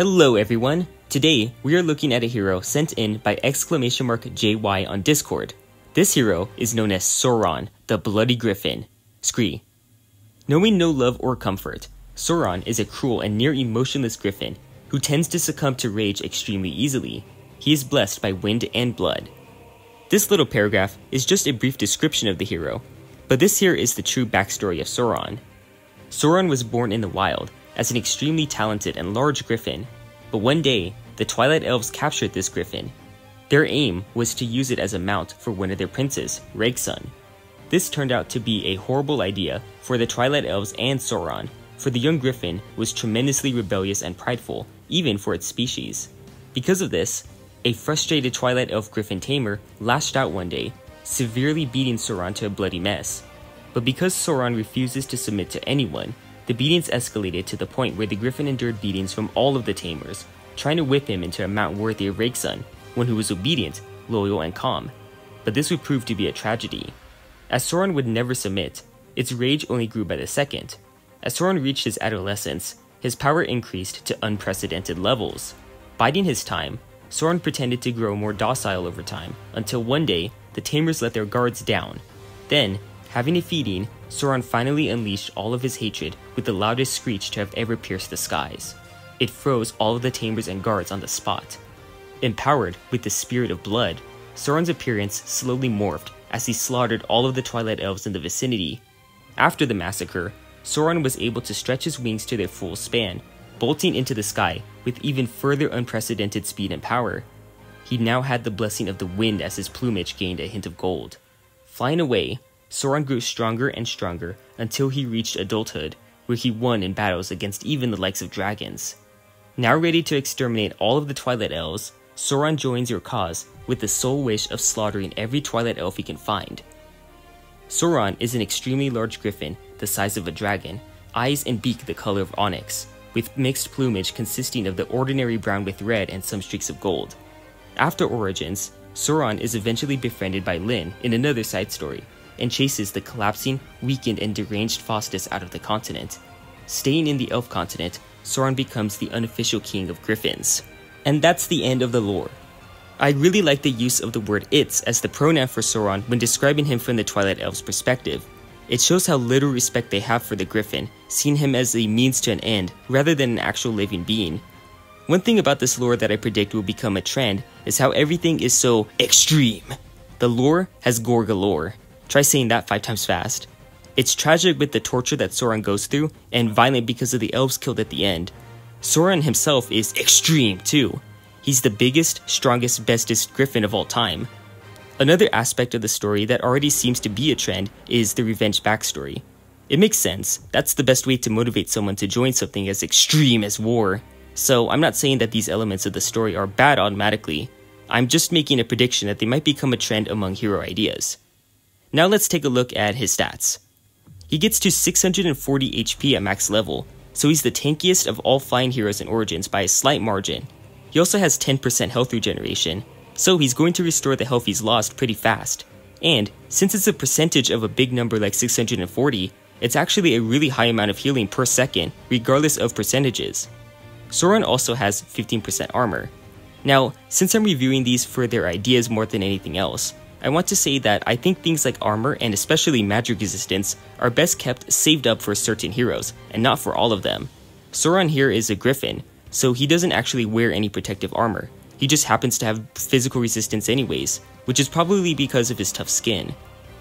Hello everyone! Today, we are looking at a hero sent in by !JY on Discord. This hero is known as SORON, the Bloody Gryphon. Scree. Knowing no love or comfort, SORON is a cruel and near emotionless griffin who tends to succumb to rage extremely easily. He is blessed by wind and blood. This little paragraph is just a brief description of the hero, but this here is the true backstory of SORON. SORON was born in the wild as an extremely talented and large griffin, but one day, the Twilight Elves captured this griffin. Their aim was to use it as a mount for one of their princes, Gryphon. This turned out to be a horrible idea for the Twilight Elves and SORON, for the young griffin was tremendously rebellious and prideful, even for its species. Because of this, a frustrated Twilight Elf griffin tamer lashed out one day, severely beating SORON to a bloody mess. But because SORON refuses to submit to anyone, the beatings escalated to the point where the griffin endured beatings from all of the tamers, trying to whip him into a mount worthy of Gryphon, one who was obedient, loyal, and calm. But this would prove to be a tragedy. As SORON would never submit, its rage only grew by the second. As SORON reached his adolescence, his power increased to unprecedented levels. Biding his time, SORON pretended to grow more docile over time, until one day, the tamers let their guards down. Then, having a feeding, SORON finally unleashed all of his hatred with the loudest screech to have ever pierced the skies. It froze all of the tamers and guards on the spot. Empowered with the spirit of blood, SORON's appearance slowly morphed as he slaughtered all of the Twilight Elves in the vicinity. After the massacre, SORON was able to stretch his wings to their full span, bolting into the sky with even further unprecedented speed and power. He now had the blessing of the wind as his plumage gained a hint of gold. Flying away, SORON grew stronger and stronger until he reached adulthood, where he won in battles against even the likes of dragons. Now ready to exterminate all of the Twilight Elves, SORON joins your cause with the sole wish of slaughtering every Twilight Elf he can find. SORON is an extremely large griffin the size of a dragon, eyes and beak the color of onyx, with mixed plumage consisting of the ordinary brown with red and some streaks of gold. After Origins, SORON is eventually befriended by Lyn in another side story, and chases the collapsing, weakened, and deranged Faustus out of the continent. Staying in the Elf continent, SORON becomes the unofficial king of griffins. And that's the end of the lore. I really like the use of the word its as the pronoun for SORON when describing him from the Twilight Elves' perspective. It shows how little respect they have for the griffin, seeing him as a means to an end rather than an actual living being. One thing about this lore that I predict will become a trend is how everything is so extreme. The lore has gore galore. Try saying that 5 times fast. It's tragic with the torture that SORON goes through, and violent because of the elves killed at the end. SORON himself is extreme too. He's the biggest, strongest, bestest griffin of all time. Another aspect of the story that already seems to be a trend is the revenge backstory. It makes sense, that's the best way to motivate someone to join something as extreme as war. So I'm not saying that these elements of the story are bad automatically. I'm just making a prediction that they might become a trend among hero ideas. Now let's take a look at his stats. He gets to 640 HP at max level, so he's the tankiest of all flying heroes in Origins by a slight margin. He also has 10% health regeneration, so he's going to restore the health he's lost pretty fast. And since it's a percentage of a big number like 640, it's actually a really high amount of healing per second, regardless of percentages. SORON also has 15% armor. Now, since I'm reviewing these for their ideas more than anything else, I want to say that I think things like armor and especially magic resistance are best kept saved up for certain heroes, and not for all of them. SORON here is a griffin, so he doesn't actually wear any protective armor. He just happens to have physical resistance anyways, which is probably because of his tough skin.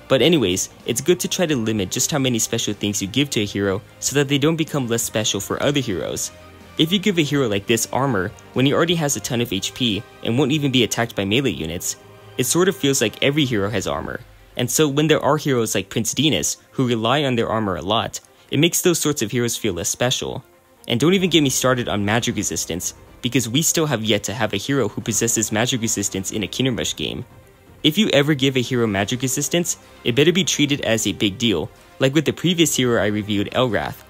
But anyways, it's good to try to limit just how many special things you give to a hero so that they don't become less special for other heroes. If you give a hero like this armor when he already has a ton of HP and won't even be attacked by melee units, it sort of feels like every hero has armor. And so when there are heroes like Prince Dinas who rely on their armor a lot, it makes those sorts of heroes feel less special. And don't even get me started on magic resistance, because we still have yet to have a hero who possesses magic resistance in a Kingdom Rush game. If you ever give a hero magic resistance, it better be treated as a big deal, like with the previous hero I reviewed, Elrath.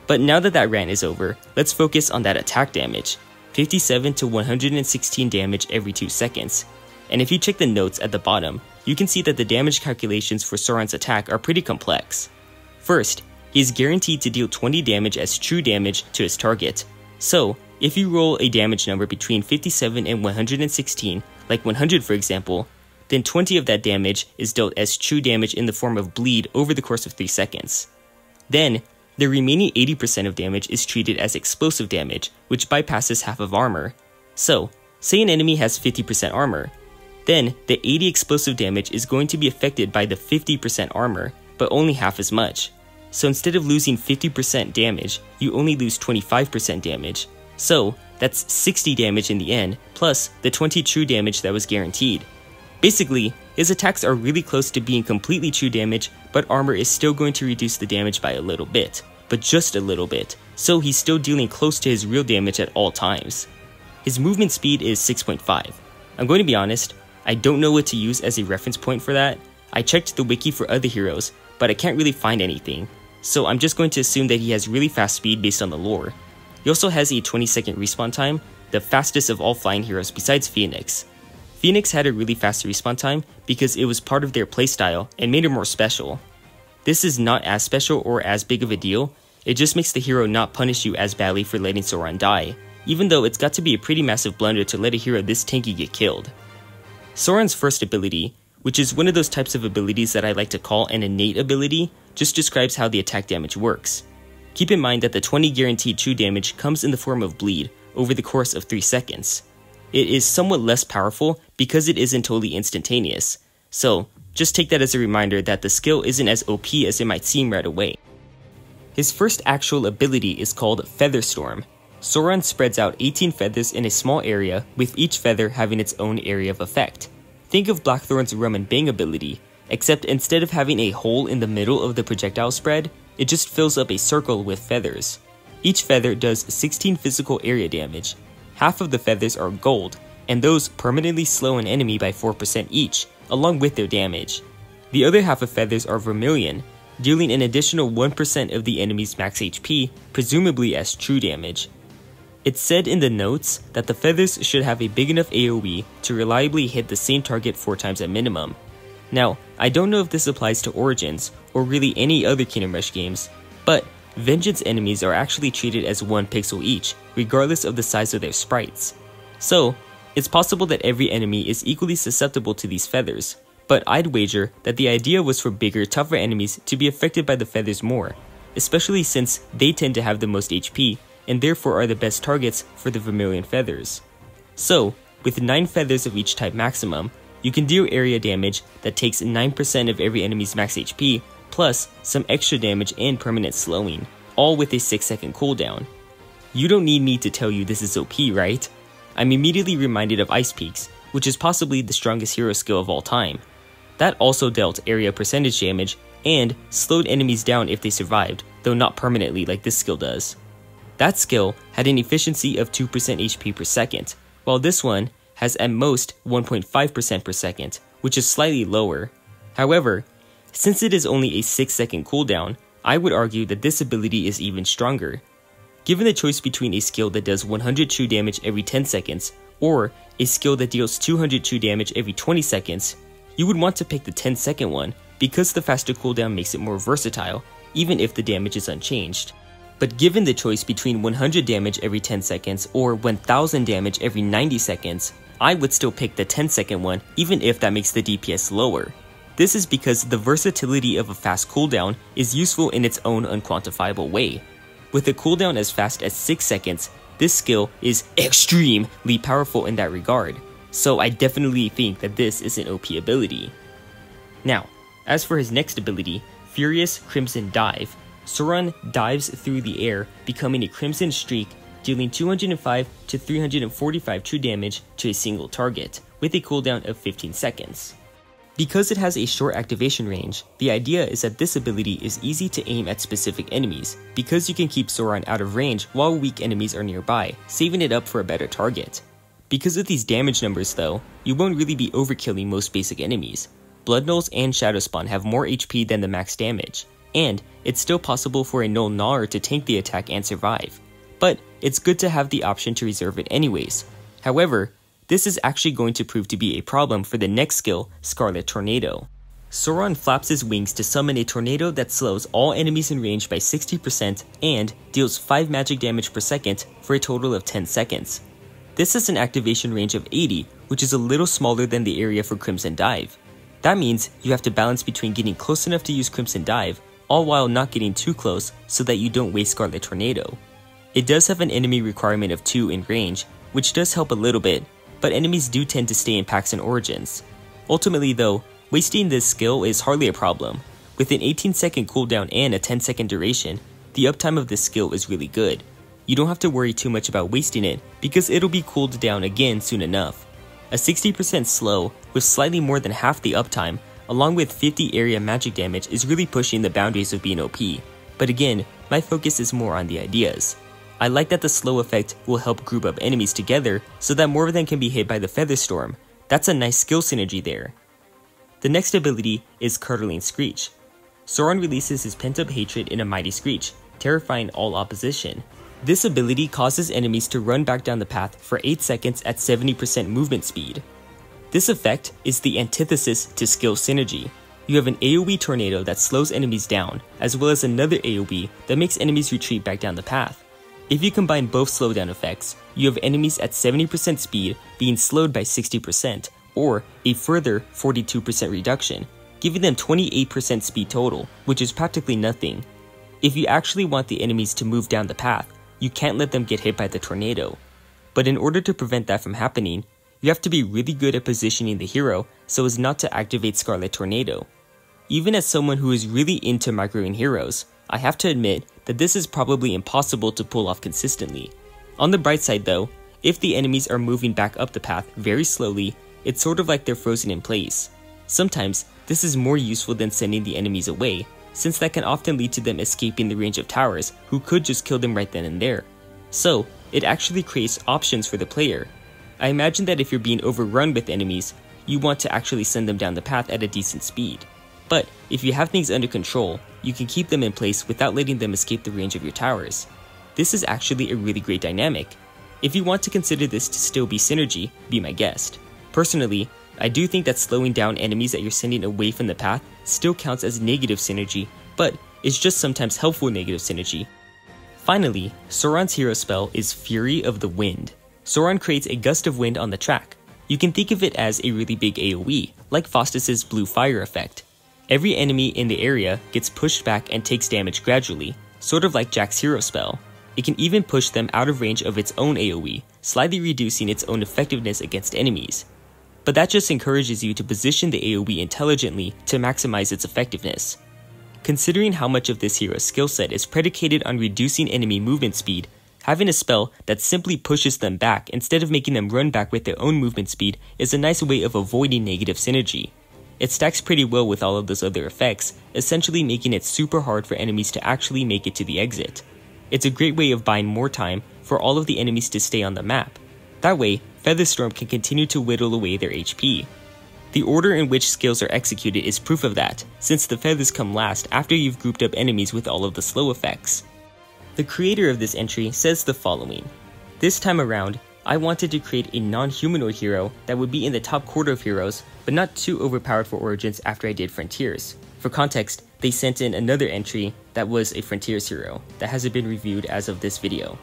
But now that that rant is over, let's focus on that attack damage. 57 to 116 damage every 2 seconds. And if you check the notes at the bottom, you can see that the damage calculations for SORON's attack are pretty complex. First, he is guaranteed to deal 20 damage as true damage to his target. So, If you roll a damage number between 57 and 116, like 100 for example, then 20 of that damage is dealt as true damage in the form of bleed over the course of 3 seconds. Then, the remaining 80% of damage is treated as explosive damage, which bypasses half of armor. So, say an enemy has 50% armor, then the 80 explosive damage is going to be affected by the 50% armor, but only half as much. So instead of losing 50% damage, you only lose 25% damage. So, that's 60 damage in the end, plus the 20 true damage that was guaranteed. Basically, his attacks are really close to being completely true damage, but armor is still going to reduce the damage by a little bit, but just a little bit, so he's still dealing close to his real damage at all times. His movement speed is 6.5. I'm going to be honest, I don't know what to use as a reference point for that. I checked the wiki for other heroes, but I can't really find anything, so I'm just going to assume that he has really fast speed based on the lore. He also has a 20-second respawn time, the fastest of all flying heroes besides Phoenix. Phoenix had a really fast respawn time because it was part of their playstyle and made it more special. This is not as special or as big of a deal, it just makes the hero not punish you as badly for letting SORON die, even though it's got to be a pretty massive blunder to let a hero this tanky get killed. SORON's first ability, which is one of those types of abilities that I like to call an innate ability, just describes how the attack damage works. Keep in mind that the 20 guaranteed true damage comes in the form of bleed over the course of 3 seconds. It is somewhat less powerful because it isn't totally instantaneous, so just take that as a reminder that the skill isn't as OP as it might seem right away. His first actual ability is called Featherstorm. SORON spreads out 18 feathers in a small area, with each feather having its own area of effect. Think of Blackthorn's Rum and Bang ability, except instead of having a hole in the middle of the projectile spread, it just fills up a circle with feathers. Each feather does 16 physical area damage. Half of the feathers are gold, and those permanently slow an enemy by 4% each, along with their damage. The other half of feathers are vermilion, dealing an additional 1% of the enemy's max HP, presumably as true damage. It's said in the notes that the feathers should have a big enough AoE to reliably hit the same target 4 times at minimum. Now, I don't know if this applies to Origins, or really any other Kingdom Rush games, but Vengeance enemies are actually treated as 1 pixel each, regardless of the size of their sprites. So, it's possible that every enemy is equally susceptible to these feathers, but I'd wager that the idea was for bigger, tougher enemies to be affected by the feathers more, especially since they tend to have the most HP, and therefore are the best targets for the vermilion feathers. So, with 9 feathers of each type maximum, you can deal area damage that takes 9% of every enemy's max HP, plus some extra damage and permanent slowing, all with a 6-second cooldown. You don't need me to tell you this is OP, right? I'm immediately reminded of Ice Peaks, which is possibly the strongest hero skill of all time. That also dealt area percentage damage, and slowed enemies down if they survived, though not permanently like this skill does. That skill had an efficiency of 2% HP per second, while this one has at most 1.5% per second, which is slightly lower. However, since it is only a 6-second cooldown, I would argue that this ability is even stronger. Given the choice between a skill that does 100 true damage every 10 seconds, or a skill that deals 200 true damage every 20 seconds, you would want to pick the 10-second one because the faster cooldown makes it more versatile, even if the damage is unchanged. But given the choice between 100 damage every 10 seconds or 1000 damage every 90 seconds, I would still pick the 10-second one even if that makes the DPS lower. This is because the versatility of a fast cooldown is useful in its own unquantifiable way. With a cooldown as fast as 6 seconds, this skill is extremely powerful in that regard, so I definitely think that this is an OP ability. Now, as for his next ability, Furious Crimson Dive, SORON dives through the air, becoming a crimson streak, dealing 205 to 345 true damage to a single target, with a cooldown of 15 seconds. Because it has a short activation range, the idea is that this ability is easy to aim at specific enemies, because you can keep SORON out of range while weak enemies are nearby, saving it up for a better target. Because of these damage numbers though, you won't really be overkilling most basic enemies. Blood Gnolls and Shadowspawn have more HP than the max damage, and it's still possible for a Gnoll Gnawer to tank the attack and survive. But it's good to have the option to reserve it anyways. However, this is actually going to prove to be a problem for the next skill, Scarlett Tornado. SORON flaps his wings to summon a tornado that slows all enemies in range by 60% and deals 5 magic damage per second for a total of 10 seconds. This has an activation range of 80, which is a little smaller than the area for Crimson Dive. That means you have to balance between getting close enough to use Crimson Dive, all while not getting too close so that you don't waste Scarlett Tornado. It does have an enemy requirement of 2 in range, which does help a little bit, but enemies do tend to stay in packs and origins. Ultimately though, wasting this skill is hardly a problem. With an 18-second cooldown and a 10-second duration, the uptime of this skill is really good. You don't have to worry too much about wasting it because it'll be cooled down again soon enough. A 60% slow with slightly more than half the uptime, along with 50 area magic damage is really pushing the boundaries of being OP. But again, my focus is more on the ideas. I like that the slow effect will help group up enemies together so that more of them can be hit by the Featherstorm. That's a nice skill synergy there. The next ability is Curtailing Screech. SORON releases his pent-up hatred in a mighty screech, terrifying all opposition. This ability causes enemies to run back down the path for 8 seconds at 70% movement speed. This effect is the antithesis to skill synergy. You have an AoE tornado that slows enemies down, as well as another AoE that makes enemies retreat back down the path. If you combine both slowdown effects, you have enemies at 70% speed being slowed by 60%, or a further 42% reduction, giving them 28% speed total, which is practically nothing. If you actually want the enemies to move down the path, you can't let them get hit by the tornado. But in order to prevent that from happening, you have to be really good at positioning the hero so as not to activate Scarlett Tornado. Even as someone who is really into microing heroes, I have to admit that this is probably impossible to pull off consistently. On the bright side though, if the enemies are moving back up the path very slowly, it's sort of like they're frozen in place. Sometimes, this is more useful than sending the enemies away, since that can often lead to them escaping the range of towers who could just kill them right then and there. So, it actually creates options for the player. I imagine that if you're being overrun with enemies, you want to actually send them down the path at a decent speed. But if you have things under control, you can keep them in place without letting them escape the range of your towers. This is actually a really great dynamic. If you want to consider this to still be synergy, be my guest. Personally, I do think that slowing down enemies that you're sending away from the path still counts as negative synergy, but it's just sometimes helpful negative synergy. Finally, SORON's hero spell is Fury of the Wind. SORON creates a gust of wind on the track. You can think of it as a really big AoE, like Faustus's blue fire effect. Every enemy in the area gets pushed back and takes damage gradually, sort of like Jack's hero spell. It can even push them out of range of its own AoE, slightly reducing its own effectiveness against enemies. But that just encourages you to position the AoE intelligently to maximize its effectiveness. Considering how much of this hero's skill set is predicated on reducing enemy movement speed, having a spell that simply pushes them back instead of making them run back with their own movement speed is a nice way of avoiding negative synergy. It stacks pretty well with all of those other effects, essentially making it super hard for enemies to actually make it to the exit. It's a great way of buying more time for all of the enemies to stay on the map. That way, Featherstorm can continue to whittle away their HP. The order in which skills are executed is proof of that, since the feathers come last after you've grouped up enemies with all of the slow effects. The creator of this entry says the following: "This time around, I wanted to create a non-humanoid hero that would be in the top quarter of heroes, but not too overpowered for Origins after I did Frontiers." For context, they sent in another entry that was a Frontiers hero that hasn't been reviewed as of this video.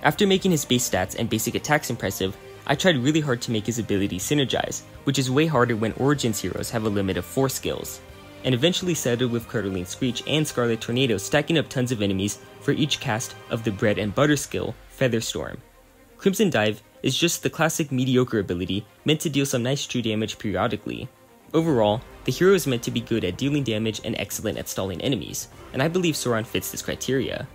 After making his base stats and basic attacks impressive, I tried really hard to make his ability synergize, which is way harder when Origins heroes have a limit of 4 skills, and eventually settled with Curtailing Screech and Scarlett Tornado stacking up tons of enemies for each cast of the bread and butter skill, Featherstorm. Crimson Dive is just the classic mediocre ability meant to deal some nice true damage periodically. Overall, the hero is meant to be good at dealing damage and excellent at stalling enemies, and I believe SORON fits this criteria.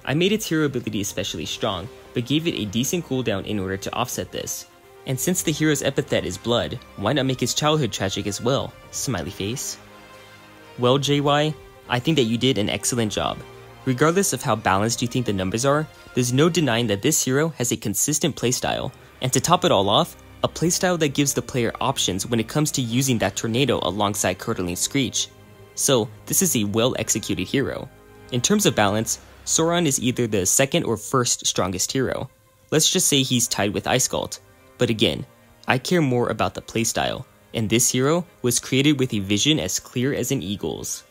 I made its hero ability especially strong, but gave it a decent cooldown in order to offset this. And since the hero's epithet is blood, why not make his childhood tragic as well? Smiley face. Well, JY, I think that you did an excellent job. Regardless of how balanced you think the numbers are, there's no denying that this hero has a consistent playstyle, and to top it all off, a playstyle that gives the player options when it comes to using that tornado alongside Curtailing Screech. So, this is a well-executed hero. In terms of balance, SORON is either the second or first strongest hero. Let's just say he's tied with Ice Cult. But again, I care more about the playstyle. and this hero was created with a vision as clear as an eagle's.